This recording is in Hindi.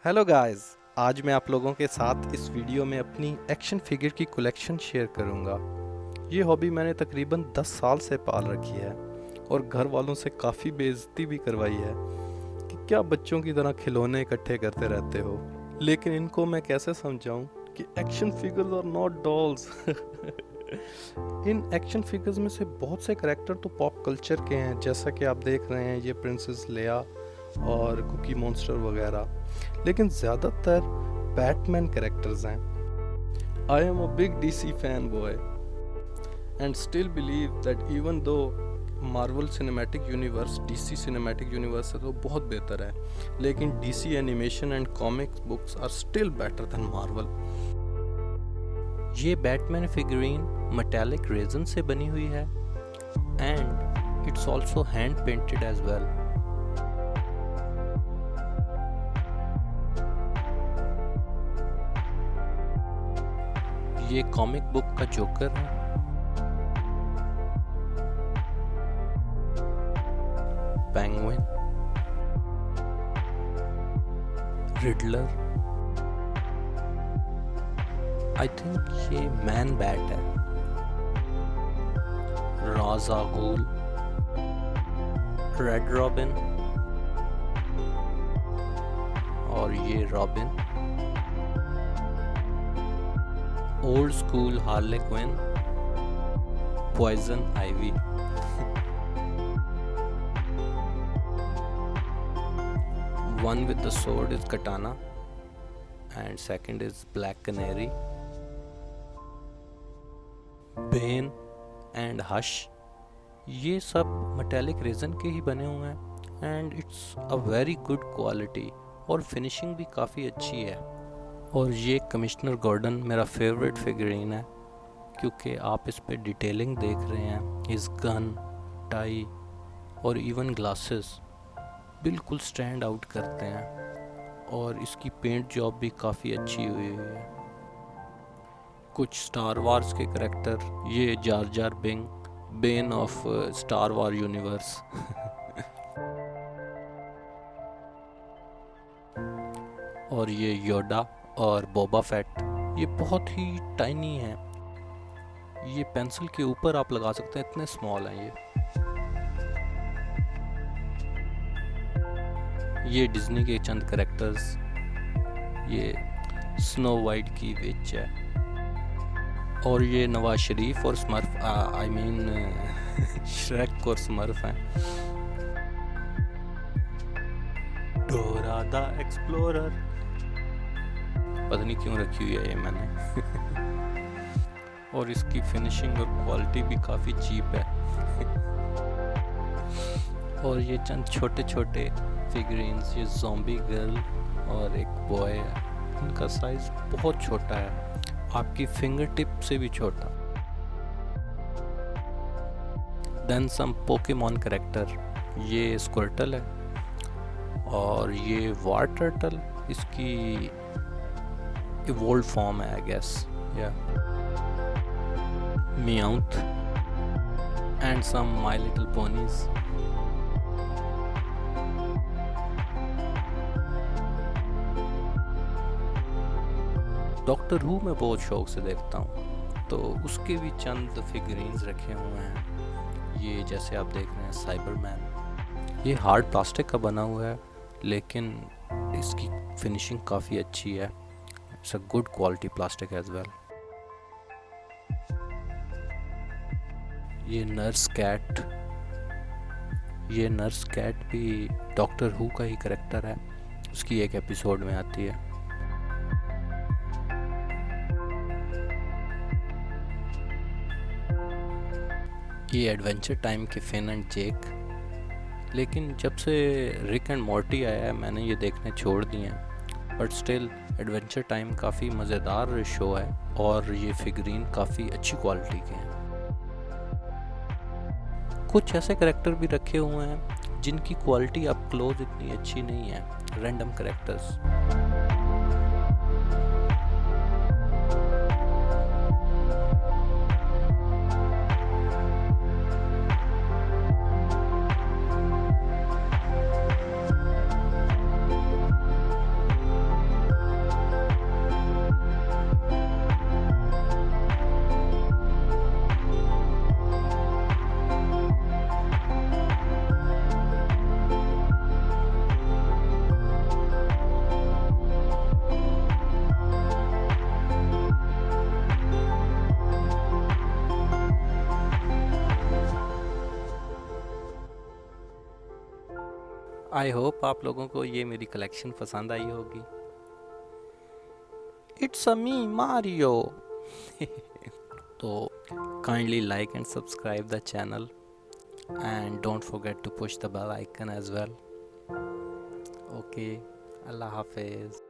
Hello guys. आज मैं आप लोगों के साथ इस वीडियो में अपनी एक्शन फिगर की कलेक्शन शेयर करूंगा। ये हॉबी मैंने तकरीबन 10 साल से पाल रखी है और घर वालों से काफ़ी बेइज्जती भी करवाई है कि क्या बच्चों की तरह खिलौने इकट्ठे करते रहते हो। लेकिन इनको मैं कैसे समझाऊं कि action figures are not dolls. इन एक्शन फिगर्स में से बहुत से करैक्टर तो पॉप कल्चर के हैं, जैसा कि आप देख रहे हैं ये प्रिंसेस लेया और कुकी मॉन्स्टर वगैरह, लेकिन ज़्यादातर बैटमैन कैरेक्टर्स हैं। I am a big DC fan boy and still believe that even though Marvel Cinematic Universe DC Cinematic Universe है तो बहुत बेहतर है, लेकिन DC animation and comics books are still better than Marvel. ये बैटमैन फिगरीन मेटालिक रेजन से बनी हुई है and it's also hand painted as well. ये कॉमिक बुक का जोकर है। पेंगुइन, रिडलर, आई थिंक ये मैन बैट है, राज अल घुल, रेड रॉबिन और ये Robin, old school Harley Quinn, Poison Ivy. One with the sword is Katana and second is Black Canary, Bane and Hush। ये सब मेटालिक रेजन के ही बने हुए हैं and it's a very good quality और फिनिशिंग भी काफ़ी अच्छी है। और ये कमिश्नर गॉर्डन मेरा फेवरेट फिगरीन है क्योंकि आप इस पे डिटेलिंग देख रहे हैं। इस गन, टाई और इवन ग्लासेस बिल्कुल स्टैंड आउट करते हैं और इसकी पेंट जॉब भी काफ़ी अच्छी हुई है। कुछ स्टार वार्स के करैक्टर, ये Jar Jar Binks, Ben of Star War universe. और ये योडा और बोबा फैट, ये बहुत ही टाइनी है। ये पेंसिल के ऊपर आप लगा सकते हैं, इतने स्मॉल हैं ये डिज्नी के चंद कैरेक्टर्स, ये स्नो वाइट की विच है और ये नवाज शरीफ और स्मर्फ, आई मीन श्रेक और स्मर्फ हैं। डोरा द एक्सप्लोरर, पता नहीं क्यों रखी हुई है ये मैंने। और इसकी फिनिशिंग और क्वालिटी भी काफ़ी चीप है। और ये चंद छोटे छोटे फिगरीन्स, ये ज़ॉम्बी गर्ल और एक बॉय है, इनका साइज बहुत छोटा है, आपकी फिंगर टिप से भी छोटा। देन सम पोकेमॉन कैरेक्टर, ये स्क्विर्टल है और ये वार टर्टल, इसकी इवोल्व फॉर्म है आई गेस, या Meowth and some My Little Ponies। Doctor Who मैं बहुत शौक से देखता हूँ तो उसके भी चंद फिगरीन्स रखे हुए हैं। ये जैसे आप देख रहे हैं साइबरमैन, ये हार्ड प्लास्टिक का बना हुआ है लेकिन इसकी फिनिशिंग काफ़ी अच्छी है। It's a good quality plastic as well. ये नर्स कैट भी डॉक्टर हू का ही करेक्टर है, उसकी एक एपिसोड में आती है। ये एडवेंचर टाइम के फिन एंड जेक, लेकिन जब से रिक एंड मॉर्टी आया है मैंने ये देखने छोड़ दिए हैं, बट स्टिल एडवेंचर टाइम काफ़ी मज़ेदार शो है और ये फिगरीन काफ़ी अच्छी क्वालिटी के हैं। कुछ ऐसे करैक्टर भी रखे हुए हैं जिनकी क्वालिटी अप क्लोज इतनी अच्छी नहीं है, रैंडम करैक्टर्स। आई होप आप लोगों को ये मेरी कलेक्शन पसंद आई होगी। It's a me Mario. तो kindly like and subscribe the channel and don't forget to push the bell icon as well. Okay, Allah Hafiz.